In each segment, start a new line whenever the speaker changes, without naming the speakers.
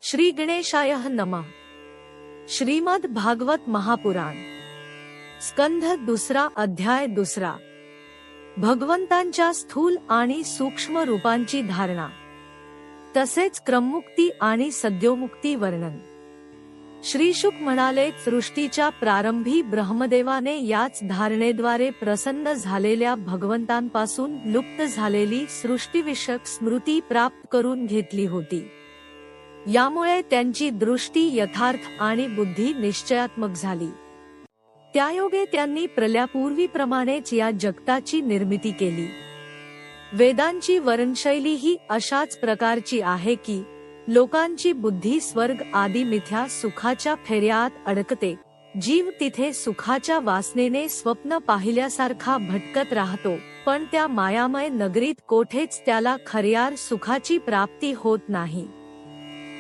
श्री गणेशाय नमः। श्रीमद् भागवत महापुराण स्कंध दुसरा अध्याय दुसरा। भगवंतांच्या स्थूल आणि सूक्ष्म रूपांची धारणा, तसेच क्रममुक्ती आणि सद्योमुक्ती वर्णन। श्री शुक म्हणाले, सृष्टीच्या प्रारंभी ब्रह्मदेवाने याच धारणेद्वारे प्रसन्न झालेल्या भगवंतांपासून लुप्त झालेली सृष्टीविषयक स्मृती प्राप्त करून घेतली होती। यामुळे त्यांची दृष्टी यथार्थ आणि बुद्धी निश्चयात्मक झाली। त्यायोगे त्यांनी प्रलयापूर्वीप्रमाणेच या जगताची निर्मिती केली। वेदांची वर्णशैली ही अशाच प्रकारची आहे की लोकांची बुद्धी स्वर्ग आदी मिथ्या सुखाच्या फेऱ्यात अडकते। जीव तिथे सुखाच्या वासनेने स्वप्न पाहिल्यासारखा भटकत राहतो, पण त्या मायामय नगरीत कोठेच त्याला खऱ्यार सुखाची प्राप्ती होत नाही।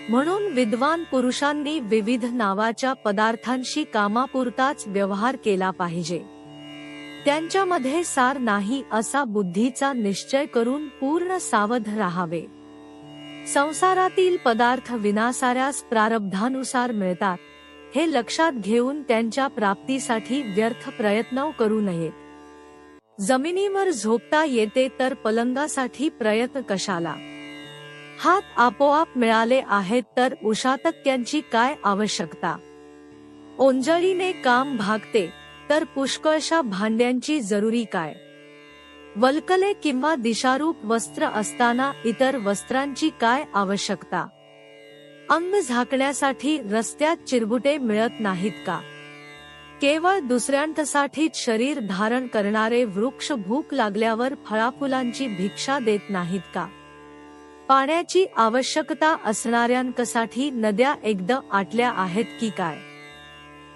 म्हणून विद्वान पुरुषांनी विविध नावाच्या पदार्थांशी कामापुरताच व्यवहार केला पाहिजे। त्यांच्यामध्ये सार नाही असा बुद्धीचा निश्चय करून पूर्ण सावध राहावे। संसारातील पदार्थ विनासाऱ्यास प्रारब्धानुसार मिळतात, हे लक्षात घेऊन त्यांच्या प्राप्तीसाठी व्यर्थ प्रयत्न करू नयेत। जमिनीवर झोपता येते तर पलंगासाठी प्रयत्न कशाला? हात आपोआप मिळाले आहेत तर उशातक्यांची काय आवश्यकता? ओंजळीने काम भागते तर पुष्कळशा भांड्यांची जरुरी काय? वल्कले किंवा दिशारूप वस्त्र असताना इतर वस्त्रांची काय आवश्यकता? अंग झाकण्यासाठी रस्त्यात चिरबुटे मिळत नाहीत का? केवळ दुसऱ्यांसाठीच शरीर धारण करणारे वृक्ष भूक लागल्यावर फळाफुलांची भिक्षा देत नाहीत का? पाण्याची आवश्यकता असणाऱ्यांसाठी नद्या एकदा आटल्या आहेत की काय?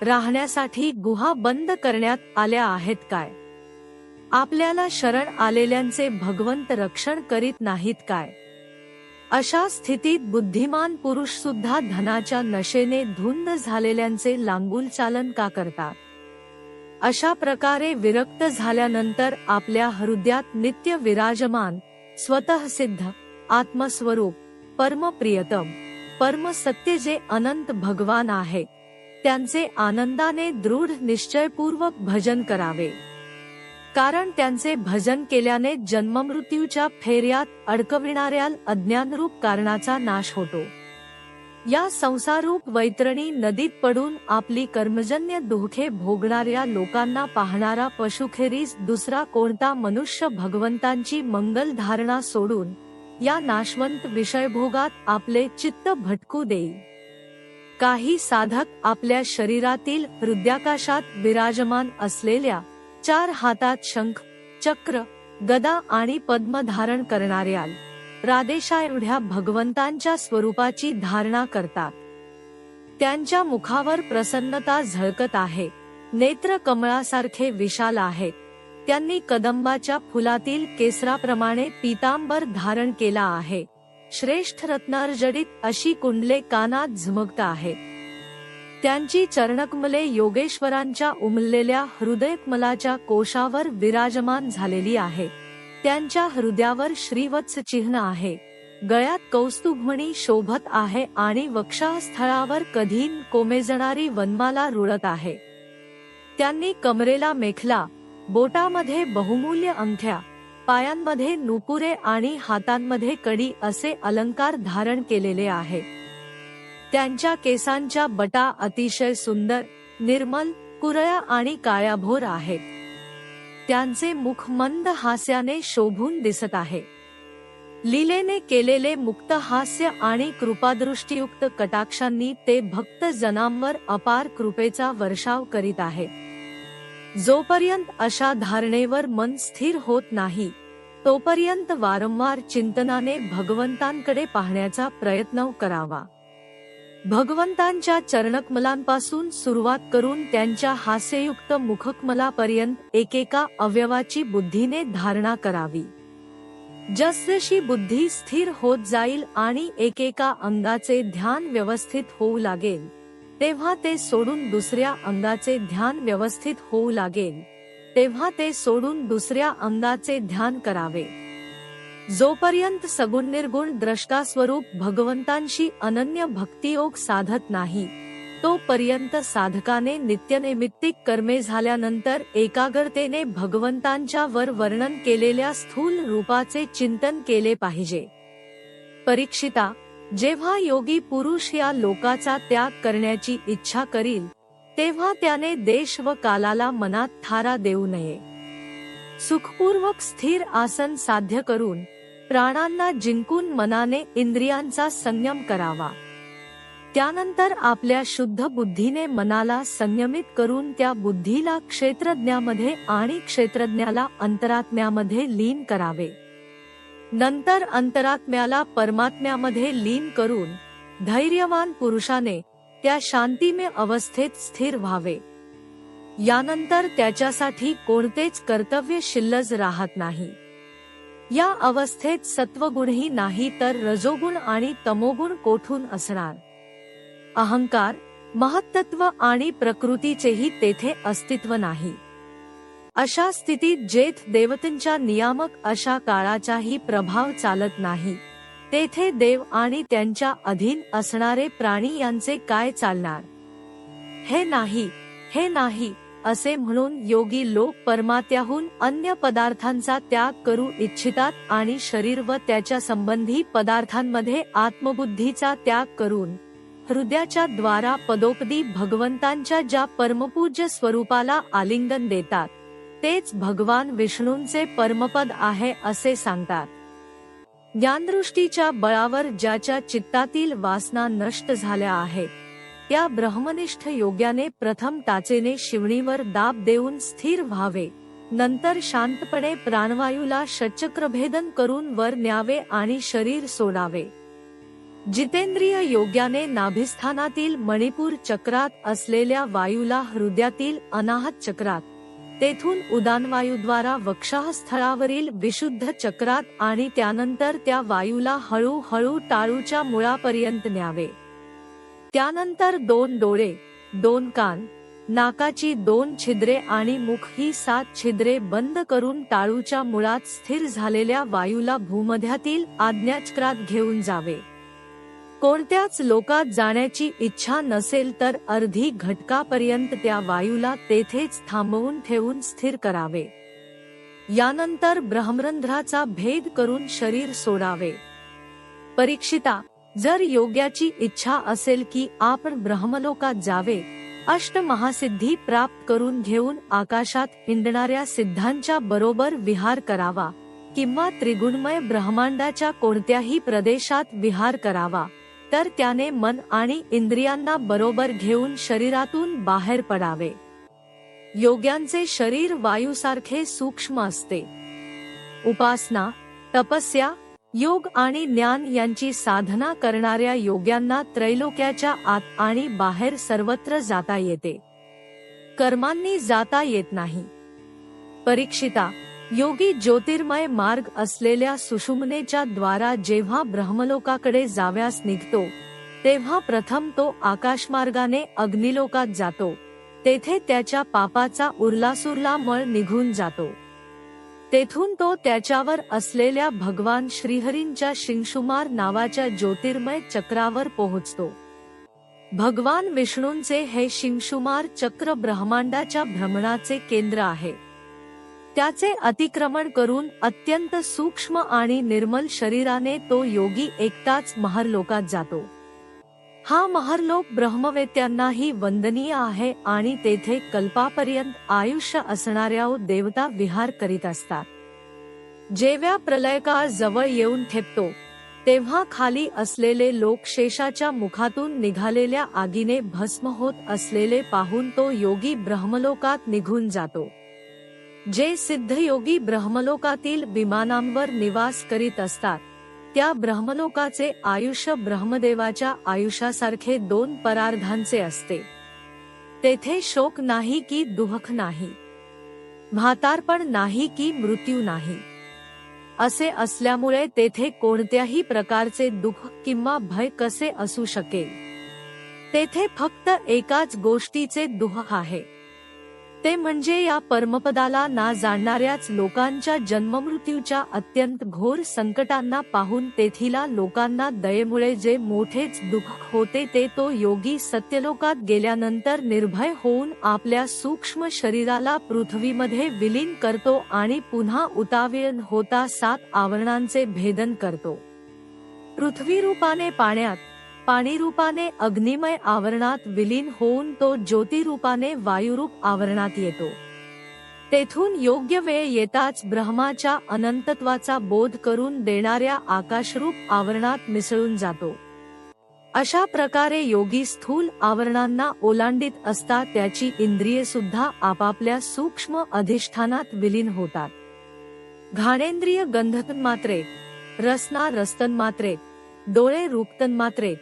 राहण्यासाठी गुहा बंद करण्यात आल्या आहेत काय? आपल्याला शरण आलेल्यांचे भगवंत रक्षण करीत नाहीत काय? अशा स्थितीत बुद्धिमान पुरुष सुद्धा धनाच्या नशेने धुंद झालेल्यांचे लांगुल चालन का करतात? अशा प्रकारे विरक्त झाल्यानंतर आपल्या हृदयात नित्य विराजमान स्वतः सिद्ध आत्मस्वरूप परमप्रियतम परम सत्य जे अनंत भगवान आहे, त्यांचे आनंदाने दृढ निश्चयपूर्वक भजन करावे। कारण त्यांचे भजन केल्याने जन्ममृत्यूच्या फेऱ्यात अडकविणाऱ्या अज्ञानरूप कारणाचा नाश होतो। या संसारूप वैतरणी नदीत पडून आपली कर्मजन्य दुःखे भोगणाऱ्या लोकांना पाहणारा पशुखेरीज दुसरा कोणता मनुष्य भगवंतांची मंगल धारणा सोडून या नाशवंत विषयभोगात आपले चित्त भटकू देईल? काही साधक आपल्या शरीरातील हृदयाकाशात विराजमान असलेल्या 4 हातात शंख, चक्र, गदा आणि पद्म धारण करणाऱ्या राधेशाएवढ्या भगवंतांच्या स्वरूपाची धारणा करतात। त्यांच्या मुखावर प्रसन्नता झळकत आहे, नेत्र कमळासारखे विशाल आहेत। त्यांनी कदंबाच्या फुलातील केसराप्रमाणे पीतांबर धारण केला आहे। श्रेष्ठ रत्नार्जडित अशी कुंडले कानात झुमकत आहेत। त्यांची चरणकमले योगेश्वरांच्या उमललेल्या हृदयकमलाच्या कोशावर विराजमान झालेली आहे। त्यांच्या हृदयावर श्रीवत्स चिन्ह आहे, गळ्यात कौस्तुभमणी शोभत आहे आणि वक्षस्थळावर कधीन कोमेजणारी वनमाला रुळत आहे। त्यांनी कमरेला मेखला, बोटामध्ये बहुमूल्य अंगठ्या, पायांमध्ये नुपुरे आणि हातांमध्ये कडी असे अलंकार धारण केलेले आहे। त्यांच्या केसांच्या बटा अतिशय सुंदर, निर्मल, कुरळ्या आणि काळ्याभोर आहेत। त्यांचे मुख मंद हास्याने शोभून दिसत आहे। लीलेने केलेले मुक्त हास्य आणि कृपादृष्टीयुक्त कटाक्षांनी ते भक्त जनांवर अपार कृपेचा वर्षाव करीत आहे। जोपर्यंत अशा धारणेवर मन स्थिर होत नाही, तोपर्यंत वारंवार चिंतनाने भगवंतांकडे पाहण्याचा प्रयत्न करावा। भगवंतांच्या चरणकमलांपासून सुरुवात करून त्यांच्या हास्ययुक्त मुखकमलापर्यंत एकेका अवयवाची बुद्धीने धारणा करावी। जसजशी बुद्धी स्थिर होत जाईल आणि एकेका अंगाचे ध्यान व्यवस्थित होऊ लागेल, तेव्हा ते सोडून दुसऱ्या अंगाचे ध्यान व्यवस्थित होऊ लागेल, तेव्हा ते सोडून दुसऱ्या अंगाचे ध्यान करावे। जोपर्यंत सगुण निर्गुण द्रष्टा स्वरूप भगवंतांशी अनन्य भक्तियोग साधत नाही, तोपर्यंत साधकाने नित्यनैमित्तिक कर्मे झाल्यानंतर एकाग्रतेने भगवंतांच्या वर वर्णन केलेल्या स्थूल रूपाचे चिंतन केले पाहिजे. परीक्षिता, जेव्हा योगी पुरुष या लोकाचा त्याग करण्याची इच्छा करील, तेव्हा त्याने देश व कालाला मनात थारा देऊ नये. सुखपूर्वक स्थिर आसन साध्य करून प्राणांना जिंकून मनाने इंद्रियांचा संयम करावा. त्यानंतर आपल्या शुद्ध बुद्धीने मनाला संयमित करून त्या बुद्धीला क्षेत्रज्ञामध्ये आणि क्षेत्रज्ञाला अंतरात्म्यामध्ये लीन करावे. नंतर अंतरात्म्याला परमात्म्यामध्ये लीन करून धैर्यवान पुरुषाने त्या शांतिमय अवस्थेत स्थिर व्हावे. यानंतर त्याच्यासाठी कोणतेच कर्तव्य शिल्लक राहत नाही. या अवस्थेत सत्वगुणही नाही तर रजोगुण आणि तमोगुण कोठून असणार. अहंकार, महत्त्व आणि प्रकृतीचेही तेथे अस्तित्व नाही. अशा स्थितीत जेथ देवतांच्या नियामक अशा काळाचाही प्रभाव चालत नाही, तेथे देव आणि त्यांच्या अधीन असणारे प्राणी यांचे काय चालणार. हे नाही, हे नाही असे म्हणून योगी लोक परमात्म्याहून अन्य पदार्थांचा त्याग करू इच्छितात आणि शरीर व त्याच्या संबंधी पदार्थांमध्ये आत्मबुद्धीचा त्याग करून हृदयाच्या द्वारा पदोपदी भगवंतांच्या ज्या परमपूज्य स्वरूपाला आलिंगन देतात, तेच भगवान विष्णूंचे परमपद आहे असे सांगतात. ज्ञानदृष्टीच्या बळावर ज्याच्या चित्तातील वासना नष्ट झाल्या आहेत, त्या ब्रह्मनिष्ठ योग्याने प्रथम टाचेने शिवणीवर दाब देऊन स्थिर व्हावे. नंतर शांतपणे प्राणवायूला षटचक्रभेदन करून वर न्यावे आणि शरीर सोडावे. जितेंद्रिय योग्याने नाभिस्थानातील मणिपूर चक्रात असलेल्या वायूला हृदयातील अनाहत चक्रात, तेथून उदानवायूद्वारा वक्षस्थळावरील विशुद्ध चक्रात आणि त्यानंतर त्या वायूला हळूहळू टाळूच्या मुळापर्यंत न्यावे. त्यानंतर 2 डोळे, 2 कान, नाकाची 2 छिद्रे आणि मुख ही 7 छिद्रे बंद करून टाळूच्या मुळात स्थिर झालेल्या वायूला भूमध्यातील आज्ञाचक्रात घेऊन जावे. कोणत्याच लोकात जाण्याची इच्छा नसेल तर अर्धी घटकापर्यंत त्या वायूला तेथेच थांबवून ठेवून स्थिर करावे. यानंतर ब्रह्मरंध्राचा भेद करून शरीर सोडावे. परीक्षिता, जर योग्याची इच्छा असेल की आपण ब्रह्मलोकात जावे, अष्टमहासिद्धी प्राप्त करून घेऊन आकाशात हिंडणाऱ्या सिद्धांच्या बरोबर विहार करावा किंवा त्रिगुणमय ब्रह्मांडाच्या कोणत्याही प्रदेशात विहार करावा, तर त्याने मन आणि इंद्रियांना बरोबर घेऊन शरीरातून बाहेर पडावे. योग्यांचे शरीर वायूसारखे सूक्ष्म असते. उपासना, तपस्या, योग आणि ज्ञान यांची साधना करणाऱ्या योग्यांना त्रैलोक्याच्या आत आणि बाहेर सर्वत्र जाता येते. कर्मांनी जाता येत नाही. परीक्षिता, योगी ज्योतिर्मय मार्ग असलेल्या सुषुम्नेच्या द्वारा जेव्हा ब्रह्मलोकाकडे जाव्यास निघतो, तेव्हा प्रथम तो आकाशमार्गाने अग्निलोकात जातो. तेथे त्याच्या पापाचा उरलासुरला मळ निघून जातो. तेथून तो त्याच्यावर असलेल्या भगवान श्रीहरींच्या शिंशुमार नावाच्या ज्योतिर्मय चक्रावर पोहोचतो. भगवान विष्णूंचे हे शिंशुमार चक्र ब्रह्मांडाच्या भ्रमणाचे केंद्र आहे. त्याचे अतिक्रमण करून अत्यंत सूक्ष्म आणि निर्मल शरीराने तो योगी एकटाच महरलोकात जातो. हा महरलोक ब्रह्मवेत्यांनाही वंदनीय आहे आणि तेथे कल्पापर्यंत आयुष्य असणाऱ्या देवता विहार करीत असतात. जेव्हा प्रलयकाळ जवळ येऊन ठेपतो, तेव्हा खाली असलेले लोक शेषाच्या मुखातून निघालेल्या आगीने भस्म होत असलेले पाहून तो योगी ब्रह्मलोकात निघून जातो. जे सिद्धयोगी ब्रह्मलोकातील विमानांवर निवास करीत असतात, त्या ब्रह्मलोकाचे आयुष्य ब्रह्मदेवाच्या आयुष्यासारखे 2 परार्धांचे असते. तेथे शोक नाही की दुःख नाही, म्हातारपण नाही की मृत्यू नाही. असे असल्यामुळे तेथे कोणत्याही प्रकारचे दुःख किंवा भय कसे असू शकेल. तेथे फक्त एकाच गोष्टीचे दुःख आहे. ते म्हणजे या परमपदाला ना जाणणाऱ्याच लोकांच्या जन्ममृत्यूच्या अत्यंत घोर संकटांना पाहून तेथील लोकांना दयेमुळे जे मोठेच दुःख होते ते तो योगी सत्यलोकात गेल्यानंतर निर्भय होऊन आपल्या सूक्ष्म शरीराला पृथ्वीमध्ये विलीन करतो आणि पुन्हा उतावीळ होता 7 आवरणांचे भेदन करतो. पृथ्वी रूपाने पाण्यात, पाणी रूपाने अग्निमय आवरणात विलीन होऊन तो ज्योती रूपाने वायुरूप आवरणात येतो. तेथून योग्य वेळ येताच ब्रह्माच्या अनंतत्वाचा बोध करून देणाऱ्या आकाशरूप आवरणात मिसळून जातो. अशा प्रकारे योगी स्थूल आवरणांना ओलांडीत असता त्याची इंद्रिये सुद्धा आपापल्या सूक्ष्म अधिष्ठानात विलीन होतात. घाणेंद्रिय गंधतन्मात्रे, रसना रसतन्मात्रे, डोळे रूपतन्मात्रे,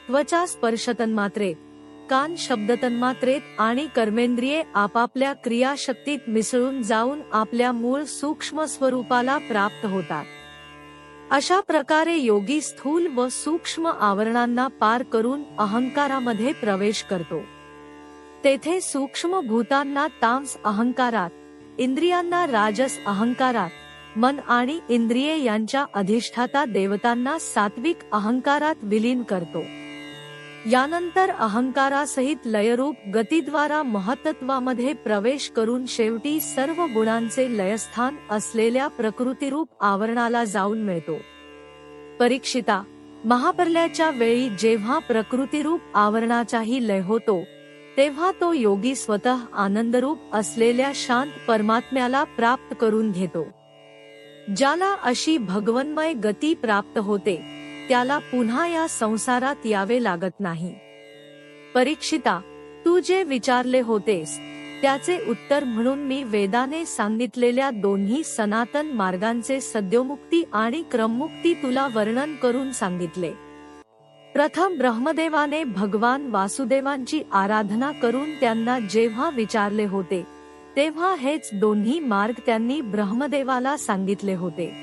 त्वचा स्पर्शतन्मात्रे, कान शब्दतन्मात्रेत आणि कर्मेंद्रिये आपापल्या क्रियाशक्तीत मिसळून जाऊन आपल्या मूळ सूक्ष्म स्वरूपाला प्राप्त होतात. अशा प्रकारे योगी स्थूल व सूक्ष्म आवरणांना पार करून अहंकारामध्ये प्रवेश करतो. तेथे सूक्ष्म भूतांना तामस अहंकारात, इंद्रियांना राजस अहंकारात, मन आणि इंद्रिये यांच्या अधिष्ठाता देवतांना सात्विक अहंकारात विलीन करतो. यानंतर अहंकारासहित लयरूप गतीद्वारा महत्त्वामध्ये प्रवेश करून शेवटी सर्व गुणांचे लयस्थान असलेल्या प्रकृतिरूप आवरणाला जाऊन मिळतो. परीक्षिता, महाप्रलयाच्या वेळी जेव्हा प्रकृतिरूप आवरणाचाही लय होतो तेव्हा तो योगी स्वतः आनंदरूप असलेल्या शांत परमात्म्याला प्राप्त करून घेतो. ज्याला अशी भगवन्मय गती प्राप्त होते त्याला पुन्हा या संसारात यावे लागत नाही. परीक्षिता, तू जे विचारले होतेस त्याचे उत्तर म्हणून मी वेदाने सांगितलेल्या दोन्ही सनातन मार्गांचे सद्योमुक्ती आणि क्रममुक्ती तुला वर्णन करून सांगितले. प्रथम ब्रह्मदेवाने भगवान वासुदेवांची आराधना करून त्यांना जेव्हा विचारले होते तेव्हा हेच दोन्ही मार्ग त्यांनी ब्रह्मदेवाला सांगितले होते.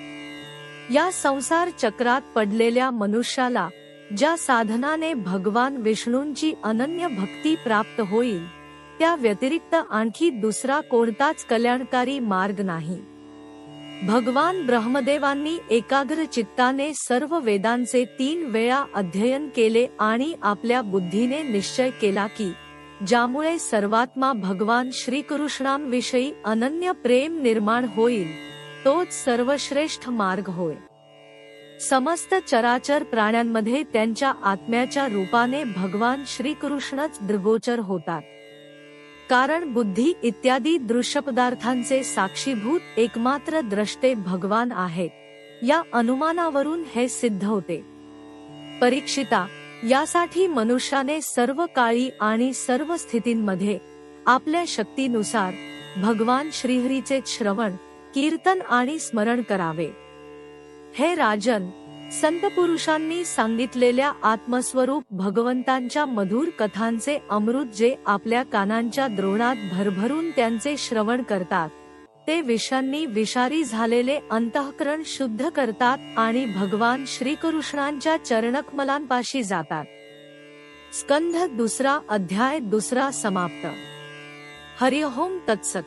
या संसार चक्रात पडलेल्या मनुष्याला ज्या साधनाने भगवान विष्णूंची अनन्य भक्ती प्राप्त होईल त्या व्यतिरिक्त आणखी दुसरा कोणताच कल्याणकारी मार्ग नाही. भगवान ब्रह्मदेवांनी एकाग्र चित्ताने सर्व वेदांचे 3 वेळा अध्ययन केले आणि आपल्या बुद्धीने निश्चय केला की ज्यामुळे सर्वात्मा भगवान श्रीकृष्णांविषयी अनन्य प्रेम निर्माण होईल तोच सर्वश्रेष्ठ मार्ग होय. समस्त चराचर प्राण्यांमध्ये त्यांच्या आत्म्याच्या रूपाने भगवान श्रीकृष्णच दृग्गोचर होतात. कारण बुद्धी इत्यादी दृश्य पदार्थांचे साक्षीभूत एकमात्र द्रष्टे भगवान आहेत, या अनुमानावरून हे सिद्ध होते. परीक्षिता, यासाठी मनुष्याने सर्व काळी आणि सर्व स्थितींमध्ये आपल्या शक्तीनुसार भगवान श्रीहरीचे श्रवण, कीर्तन आणि स्मरण करावे. हे राजन, संत पुरुषांनी सांगितलेल्या आत्मस्वरूप भगवंतांच्या मधुर कथांचे अमृत जे आपल्या कानांच्या द्रोणात भरभरून त्यांचे श्रवण करतात ते विषांनी विषारी झालेले अंतःकरण शुद्ध करतात आणि भगवान श्रीकृष्णांच्या चरणकमलांपाशी जातात. स्कंध 2 अध्याय 2 समाप्त. हरिओम तत्सत.